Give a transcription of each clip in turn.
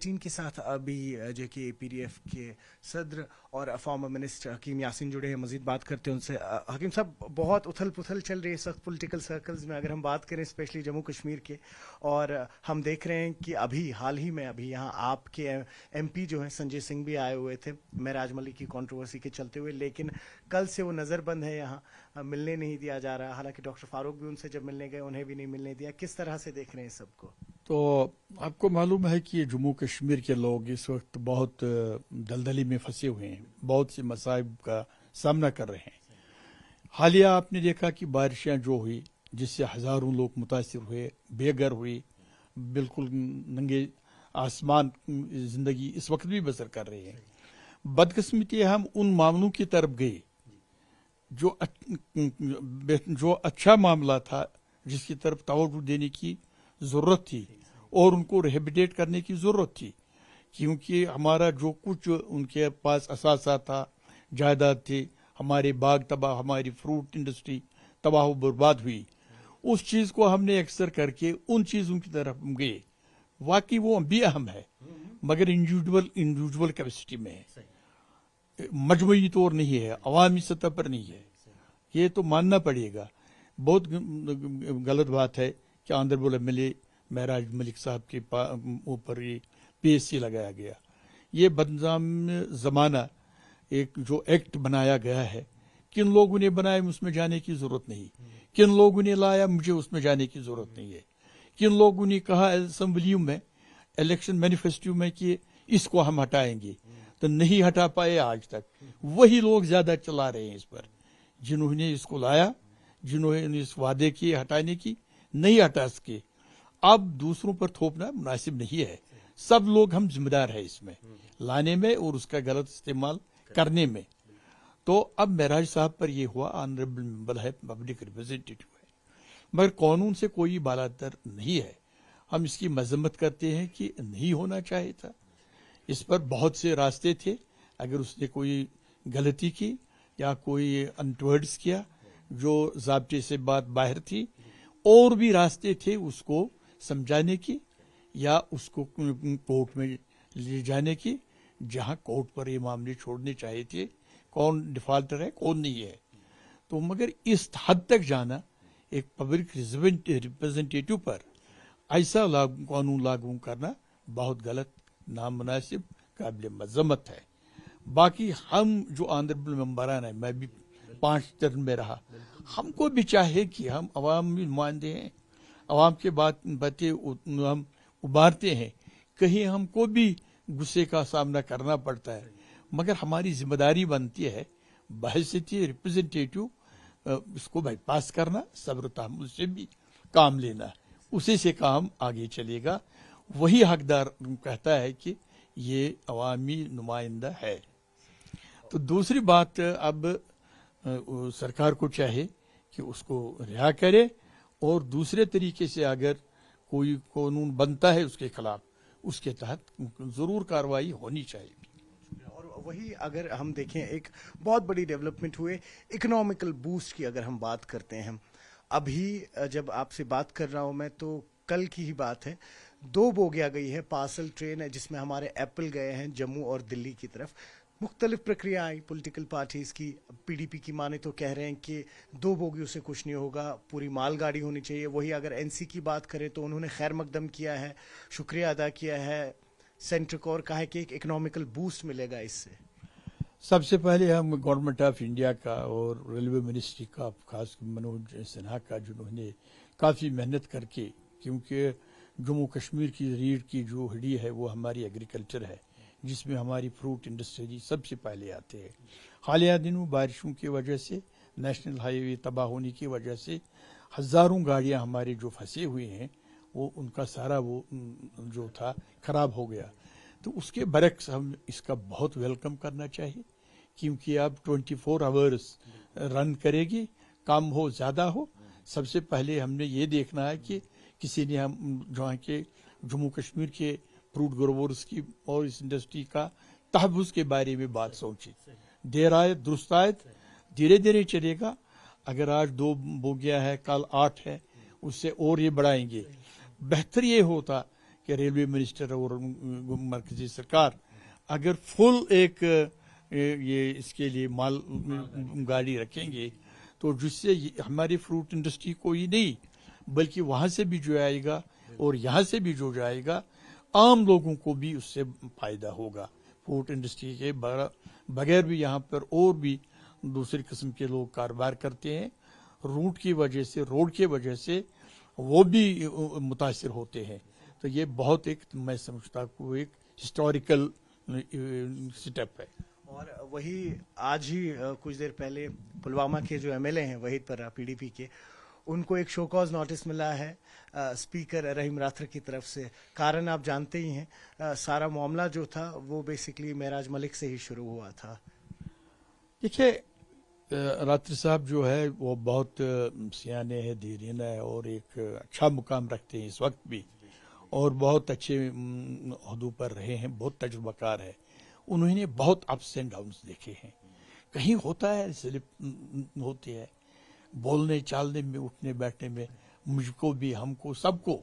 18 کے ساتھ ابھی جو کہ PDF کے صدر اور فارمر منسٹر حکیم یاسین جڑے ہیں. مزید بات کرتے ہیں ان سے. حکیم صاحب, بہت اتھل پتھل چل رہی ہے اس وقت پولیٹیکل سرکلز میں, اگر ہم بات کریں اسپیشلی جموں کشمیر کے, اور ہم دیکھ رہے ہیں کہ ابھی حال ہی میں ابھی یہاں آپ کے MP جو ہیں سنجے سنگھ بھی آئے ہوئے تھے معراج ملک کی کنٹروورسی کے چلتے ہوئے, لیکن کل سے وہ نظر بند ہے, یہاں ملنے نہیں دیا جا رہا. حالانکہ ڈاکٹر فاروق بھی ان سے جب ملنے گئے انہیں بھی نہیں ملنے دیا. کس طرح سے دیکھ رہے ہیں سب کو؟ تو آپ کو معلوم ہے کہ جموں کشمیر کے لوگ اس وقت بہت دلدلی میں پھنسے ہوئے ہیں, بہت سے مصائب کا سامنا کر رہے ہیں. حالیہ آپ نے دیکھا کہ بارشیں جو ہوئی جس سے ہزاروں لوگ متاثر ہوئے, بے گھر ہوئے, بالکل ننگے آسمان زندگی اس وقت بھی بسر کر رہے ہیں. بدقسمتی ہم ان معاملوں کی طرف گئے جو اچھا معاملہ تھا, جس کی طرف توجہ دینے کی ضرورت تھی اور ان کو ریہیبلیٹ کرنے کی ضرورت تھی, کیونکہ ہمارا جو کچھ ان کے پاس اثاثہ تھا, جائیداد تھی, ہمارے باغ تباہ, ہماری فروٹ انڈسٹری تباہ و برباد ہوئی. اس چیز کو ہم نے اکثر کر کے ان چیزوں کی طرف گئے. واقعی وہ بھی اہم ہے مگر انڈیویجول کیپیسٹی میں ہے, مجموعی طور نہیں ہے, عوامی سطح پر نہیں ہے. یہ تو ماننا پڑے گا. بہت غلط بات ہے کہ آنریبل MLA معراج ملک صاحب کے اوپر یہ PSC لگایا گیا. یہ بدنظام زمانہ ایک جو ایکٹ بنایا گیا ہے, کن لوگوں نے بنایا اس میں جانے کی ضرورت نہیں, کن لوگوں نے لایا مجھے اس میں جانے کی ضرورت نہیں ہے, کن لوگوں نے کہا اسمبلیوں میں الیکشن مینیفیسٹو میں کہ اس کو ہم ہٹائیں گے, تو نہیں ہٹا پائے آج تک. وہی لوگ زیادہ چلا رہے ہیں اس پر, جنہوں نے اس کو لایا, جنہوں نے اس وعدے کی ہٹانے کی, نہیں ہٹا سکے. اب دوسروں پر تھوپنا مناسب نہیں ہے. سب لوگ ہم ذمہ دار ہیں اس میں لانے میں اور اس کا غلط استعمال کرنے میں. تو اب معراج صاحب پر یہ ہوا, آنریبل ممبر ہے, پبلک ریپرزینٹیٹیو ہے, مگر قانون سے کوئی بالاتر نہیں ہے. ہم اس کی مذمت کرتے ہیں کہ نہیں ہونا چاہیے تھا. اس پر بہت سے راستے تھے. اگر اس نے کوئی غلطی کی یا کوئی انٹورڈس کیا جو ضابطے سے بات باہر تھی, اور بھی راستے تھے اس کو سمجھانے کی یا اس کو کورٹ میں لے جانے کی, جہاں کورٹ پر یہ معاملے چھوڑنے چاہیے تھے, کون ڈیفالٹر ہے کون نہیں ہے. تو مگر اس حد تک جانا ایک پبلک ریپرزینٹیٹیو پر ایسا قانون لاگو کرنا بہت غلط, نامناسب, قابل مذمت ہے. باقی ہم جو آنریبل ممبران ہیں, میں بھی 5 ٹرم میں رہا, ہم کو بھی چاہے کہ ہم عوامی نمائندے ہیں, عوام کے باتیں ہم ابھارتے ہیں, کہیں ہم کو بھی غصے کا سامنا کرنا پڑتا ہے, مگر ہماری ذمہ داری بنتی ہے بحیثیت ریپرزینٹیٹیو اس کو بائی پاس کرنا, صبر تحمل سے بھی کام لینا, اسی سے کام آگے چلے گا. وہی حقدار کہتا ہے کہ یہ عوامی نمائندہ ہے. تو دوسری بات, اب سرکار کو چاہے کہ اس کو رہا کرے, اور دوسرے طریقے سے اگر کوئی قانون بنتا ہے اس کے خلاف, اس کے تحت ضرور کارروائی ہونی چاہیے. اور وہی اگر ہم دیکھیں ایک بہت بڑی ڈیولپمنٹ ہوئے اکنامیکل بوسٹ کی, اگر ہم بات کرتے ہیں, ابھی جب آپ سے بات کر رہا ہوں میں تو کل کی ہی بات ہے, 2 بوگیاں گئی ہے, پارسل ٹرین ہے جس میں ہمارے ایپل گئے ہیں جموں اور دلی کی طرف. مختلف پرکریا آئی پولیٹیکل پارٹیز کی. PDP کی مانے تو کہہ رہے ہیں کہ 2 بوگیوں سے کچھ نہیں ہوگا, پوری مال گاڑی ہونی چاہیے. وہی اگر NC کی بات کریں تو انہوں نے خیر مقدم کیا ہے, شکریہ ادا کیا ہے سینٹر کو, اور کہا ہے کہ ایک اکنامیکل بوسٹ ملے گا اس سے. سب سے پہلے ہم گورنمنٹ آف انڈیا کا اور ریلوے منسٹری کا, خاص منوج سنہا کا, جنہوں نے کافی محنت کر کے, کیونکہ جموں کشمیر کی ریڑھ کی جو ہڈی ہے وہ ہماری ایگریکلچر ہے, جس میں ہماری فروٹ انڈسٹری سب سے پہلے آتے ہیں. حالیہ دنوں بارشوں کی وجہ سے, نیشنل ہائی وے تباہ ہونے کی وجہ سے ہزاروں گاڑیاں ہمارے جو پھنسے ہوئے ہیں, وہ ان کا سارا وہ جو تھا خراب ہو گیا. تو اس کے برعکس ہم اس کا بہت ویلکم کرنا چاہیے, کیونکہ اب 24 آورس رن کرے گی, کم ہو زیادہ ہو. سب سے پہلے ہم نے یہ دیکھنا ہے کہ کسی نے ہم جو ہے کہ جموں کشمیر کے فروٹ گروورز کی اور اس انڈسٹری کا تحفظ کے بارے میں بات سوچی. دیر آئے درست آئے, دھیرے دھیرے چلے گا. اگر آج 2 بوگیاں ہے, کل 8 ہے, اس سے اور یہ بڑھائیں گے. بہتر یہ ہوتا کہ ریلوے منسٹر اور مرکزی سرکار اگر فل ایک یہ اس کے لیے مال گاڑی رکھیں گے تو جس سے ہماری فروٹ انڈسٹری کو ہی نہیں بلکہ وہاں سے بھی جو آئے گا اور یہاں سے بھی جو جائے گا عام لوگوں کو بھی اس سے فائدہ ہوگا. فروٹ انڈسٹری کے بغیر بھی یہاں پر اور بھی دوسری قسم کے لوگ کاروبار کرتے ہیں. روٹ کی وجہ سے روڈ کی وجہ سے وہ بھی متاثر ہوتے ہیں. تو یہ بہت ایک میں سمجھتا ہوں ایک ہسٹوریکل سٹیپ ہے. اور وہی آج ہی کچھ دیر پہلے پلوامہ کے جو ایم ایل اے ہیں وحید پرہ پی ڈی پی کے, ان کو ایک شو کاز نوٹس ملا ہے اسپیکر رحیم راتھر کی طرف سے. کارن آپ جانتے ہی ہیں, سارا معاملہ جو تھا وہ بیسکلی معراج ملک سے ہی شروع ہوا تھا. دیکھیے راتھر صاحب جو ہے وہ بہت سیانے ہے, دیرینہ ہے اور ایک اچھا مقام رکھتے ہیں اس وقت بھی اور بہت اچھے عہدوں پر رہے ہیں, بہت تجربہ کار ہے. انہوں نے بہت اپس اینڈ ڈاؤنس دیکھے ہیں. کہیں ہوتا ہے سلپ ہوتی ہے بولنے چالنے میں, اٹھنے بیٹھنے میں, مجھ کو بھی, ہم کو, سب کو.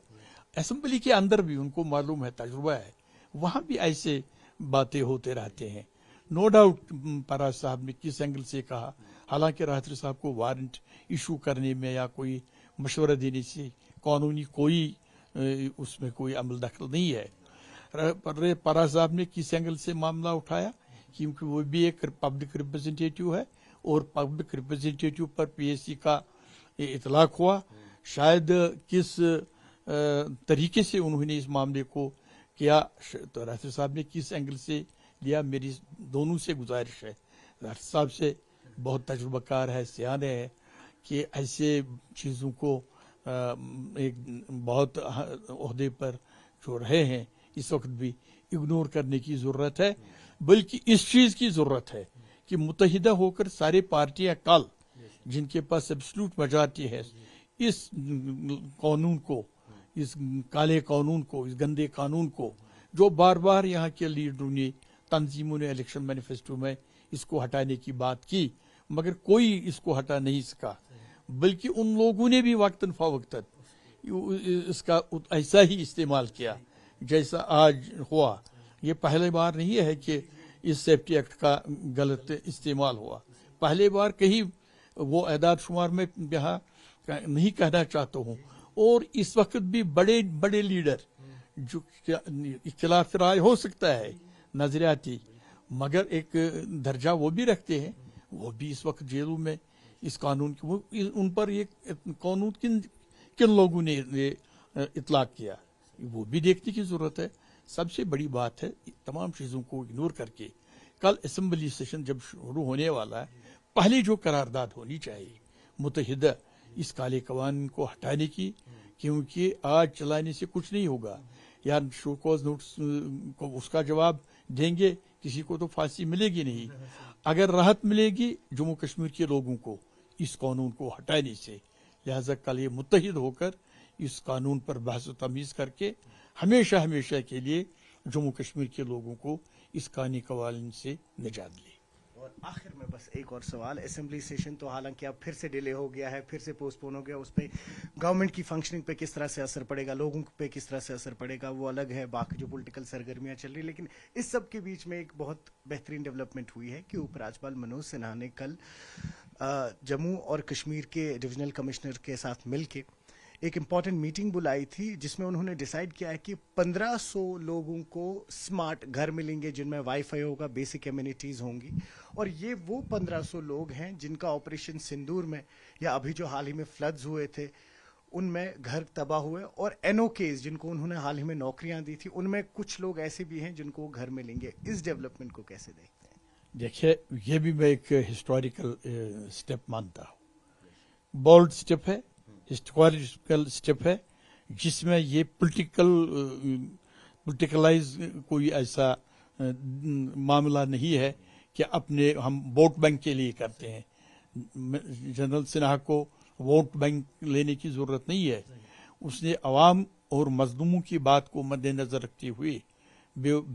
اسمبلی کے اندر بھی ان کو معلوم ہے, تجربہ ہے, وہاں بھی ایسے باتیں ہوتے رہتے ہیں. نو ڈاؤٹ پراج صاحب نے کس اینگل سے کہا, حالانکہ راتھر صاحب کو وارنٹ ایشو کرنے میں یا کوئی مشورہ دینے سے قانونی کوئی اس میں کوئی عمل دخل نہیں ہے. پراج صاحب نے کس اینگل سے معاملہ اٹھایا, کیونکہ وہ بھی ایک پبلک ریپرزنٹیٹیو ہے اور پبلک ریپرزنٹیٹیو پر پی ایس سی کا اطلاق ہوا. شاید کس طریقے سے انہوں نے اس معاملے کو کیا, تو راتھر صاحب نے کس اینگل سے لیا, میری دونوں سے گزارش ہے, راتھر صاحب سے بہت تجربہ کار ہے, سیانے ہے, کہ ایسے چیزوں کو ایک بہت عہدے پر جو رہے ہیں اس وقت بھی اگنور کرنے کی ضرورت ہے, بلکہ اس چیز کی ضرورت ہے کہ متحدہ ہو کر سارے پارٹیاں کل جن کے پاس ایبسلوٹ میجارٹی ہے اس قانون کو, اس کالے قانون کو, اس گندے قانون کو, جو بار بار یہاں کے لیڈروں نے, تنظیموں نے الیکشن مینیفیسٹو میں اس کو ہٹانے کی بات کی مگر کوئی اس کو ہٹا نہیں سکا, بلکہ ان لوگوں نے بھی وقتاً فوقتاً اس کا ایسا ہی استعمال کیا جیسا آج ہوا. یہ پہلی بار نہیں ہے کہ اس سیفٹی ایکٹ کا غلط استعمال ہوا, پہلی بار کہیں وہ اعداد شمار میں یہاں نہیں کہنا چاہتا ہوں. اور اس وقت بھی بڑے بڑے لیڈر جو اختلاف رائے ہو سکتا ہے نظریاتی مگر ایک درجہ وہ بھی رکھتے ہیں, وہ بھی اس وقت جیلوں میں اس قانون کی, ان پر یہ قانون کن لوگوں نے اطلاق کیا وہ بھی دیکھنے کی ضرورت ہے. سب سے بڑی بات ہے تمام چیزوں کو اگنور کر کے کل اسمبلی سیشن جب شروع ہونے والا ہے, پہلی جو قرارداد ہونی چاہیے متحدہ اس کالے قوانین کو ہٹانے کی, کیونکہ آج چلانے سے کچھ نہیں ہوگا. یا شو کوز نوٹس کو اس کا جواب دیں گے, کسی کو تو پھانسی ملے گی نہیں. اگر راحت ملے گی جموں کشمیر کے لوگوں کو اس قانون کو ہٹانے سے, لہذا کل یہ متحد ہو کر اس قانون پر بحث و تمیز کر کے ہمیشہ ہمیشہ کے لیے جموں کشمیر کے لوگوں کو اس کالے قوانین سے نجات دے. اور آخر میں بس ایک اور سوال, اسمبلی سیشن تو حالانکہ اب پھر سے ڈیلے ہو گیا ہے, پھر سے پوسٹ پون ہو گیا, اس پہ گورنمنٹ کی فنکشننگ پہ کس طرح سے اثر پڑے گا, لوگوں پہ کس طرح سے اثر پڑے گا وہ الگ ہے, باقی جو پولیٹیکل سرگرمیاں چل رہی, لیکن اس سب کے بیچ میں ایک بہت بہترین ڈیولپمنٹ ہوئی ہے کہ اپ راجپال منوج سنہا نے کل جموں اور کشمیر کے ڈویژنل کمشنر کے ساتھ مل کے ایک امپورٹنٹ میٹنگ بلائی تھی جس میں انہوں نے ڈیسائیڈ کیا ہے کہ 1500 لوگوں کو سمارٹ گھر ملیں گے جن میں وائی فائی ہوگا, بیسک ایمینٹیز ہوں گی. اور یہ وہ 1500 لوگ ہیں جن کا آپریشن سندور میں یا ابھی جو حال ہی میں فلڈز ہوئے تھے ان میں گھر تباہ ہوئے, اور این او کیز جن کو انہوں نے حال ہی میں نوکریاں دی تھی ان میں کچھ لوگ ایسے بھی ہیں جن کو گھر ملیں گے. اس ڈیولپمنٹ کو کیسے دیکھتے ہیں؟ دیکھیے یہ بھی میں ایک ہسٹوریکل سٹیپ مانتا ہوں, بولڈ سٹیپ ہے, ہسٹوریکل سٹیپ ہے, جس میں یہ پولیٹیکلائز کوئی ایسا معاملہ نہیں ہے کہ اپنے ہم ووٹ بینک کے لیے کرتے ہیں. جنرل سنہا کو ووٹ بینک لینے کی ضرورت نہیں ہے. اس نے عوام اور مظلوموں کی بات کو مد نظر رکھتے ہوئے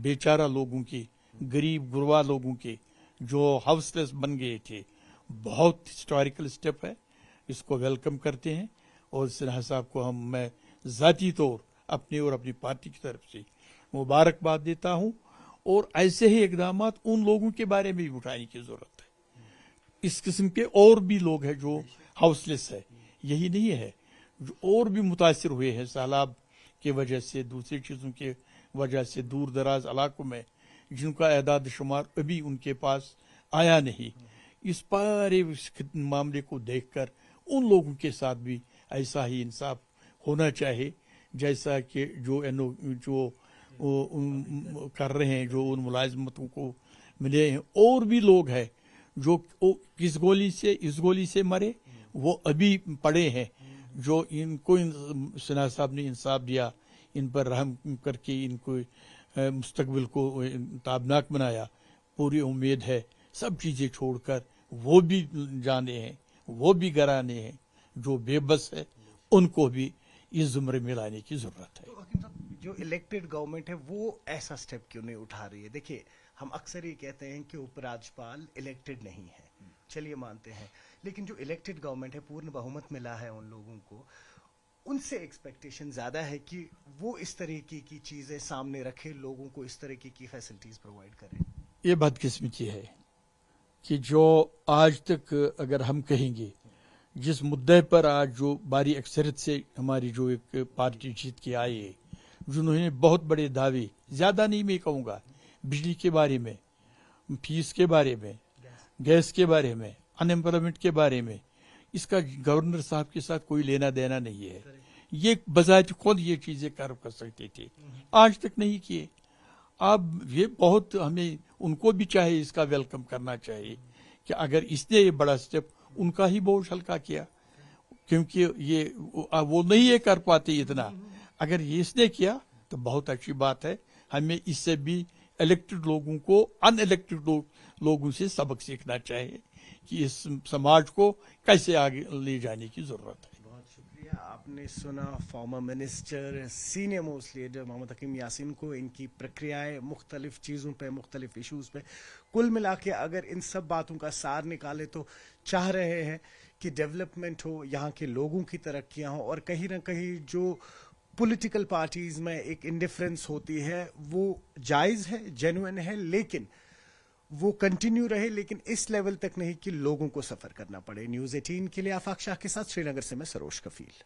بیچارہ لوگوں کی, غریب غربا لوگوں کے جو ہاؤس لیس بن گئے تھے, بہت ہسٹوریکل سٹیپ ہے, اس کو ویلکم کرتے ہیں. اور سنہا صاحب کو میں ذاتی طور اپنے اور اپنی پارٹی کی طرف سے مبارکباد دیتا ہوں، اور ایسے ہی اقدامات ان لوگوں کے بارے میں بھی اٹھانے کی ضرورت ہے۔ اس قسم کے اور بھی لوگ ہیں جو ہاؤس لیس ہے، یہی نہیں ہے، جو اور بھی متاثر ہوئے ہیں سیلاب کی وجہ سے، دوسری چیزوں کی وجہ سے، دور دراز علاقوں میں، جن کا اعداد شمار ابھی ان کے پاس آیا نہیں۔ اس پارے معاملے کو دیکھ کر ان لوگوں کے ساتھ بھی ایسا ہی انصاف ہونا چاہیے، جیسا کہ جو کر رہے ہیں، جو ان ملازمتوں کو ملے ہیں۔ اور بھی لوگ ہیں جو کس گولی سے اس گولی سے مرے، وہ ابھی پڑے ہیں، جو ان کو سنا صاحب نے انصاف دیا، ان پر رحم کر کے ان کو مستقبل کو تابناک بنایا۔ پوری امید ہے سب چیزیں چھوڑ کر وہ بھی جانے ہیں، وہ بھی گھرانے ہیں، جو بے بس ہے، ان کو بھی اس زمرے میں لانے کی ضرورت ہے۔ تو حکیم صاحب، جو الیکٹڈ گورنمنٹ ہے وہ ایسا سٹیپ کیوں نہیں اٹھا رہی ہے؟ دیکھیے، ہم اکثر یہ کہتے ہیں کہ اپ راجپال الیکٹڈ نہیں ہے، چلیے مانتے ہیں، لیکن جو الیکٹڈ گورنمنٹ ہے، پورن بہومت ملا ہے ان لوگوں کو، ان سے ایکسپیکٹیشن زیادہ ہے کہ وہ اس طریقے کی چیزیں سامنے رکھے، لوگوں کو اس طریقے کی فیسلٹیز پرووائڈ کریں۔ یہ بدقسمتی ہے کہ جو آج تک اگر ہم کہیں گے، جس مدعے پر آج جو باری اکثریت سے ہماری جو ایک پارٹی جیت کے آئی ہے، جنہوں نے بہت بڑے دعوے، زیادہ نہیں میں کہوں گا، بجلی کے بارے میں، فیس کے بارے میں، گیس کے بارے میں، ان امپلائمنٹ کے بارے میں، اس کا گورنر صاحب کے ساتھ کوئی لینا دینا نہیں ہے۔ یہ بذات خود یہ چیزیں کر سکتے تھے، آج تک نہیں کیے۔ اب یہ بہت ہمیں ان کو بھی چاہے اس کا ویلکم کرنا چاہیے کہ اگر اس نے یہ بڑا سٹیپ ان کا ہی بوجھ ہلکا کیا، کیونکہ یہ وہ نہیں یہ کر پاتے اتنا، اگر یہ اس نے کیا تو بہت اچھی بات ہے۔ ہمیں اس سے بھی الیکٹڈ لوگوں کو ان الیکٹڈ لوگوں سے سبق سیکھنا چاہیے کہ اس سماج کو کیسے آگے لے جانے کی ضرورت ہے۔ بہت شکریہ۔ آپ نے سنا former minister, senior most leader Muhammad Hakeem Yasin کو، ان کی پرکریائیں مختلف چیزوں پہ، مختلف ایشوز پہ۔ کل ملا کے اگر ان سب باتوں کا سار نکالے تو چاہ رہے ہیں کہ ڈیولپمنٹ ہو، یہاں کے لوگوں کی ترقیاں ہوں، اور کہیں نہ کہیں جو پولیٹیکل پارٹیز میں ایک انڈیفرنس ہوتی ہے وہ جائز ہے، جینوئن ہے، لیکن وہ کنٹینیو رہے، لیکن اس لیول تک نہیں کہ لوگوں کو سفر کرنا پڑے۔ نیوز 18 کے لیے آفاق شاہ کے ساتھ سری نگر سے میں سروش کفیل۔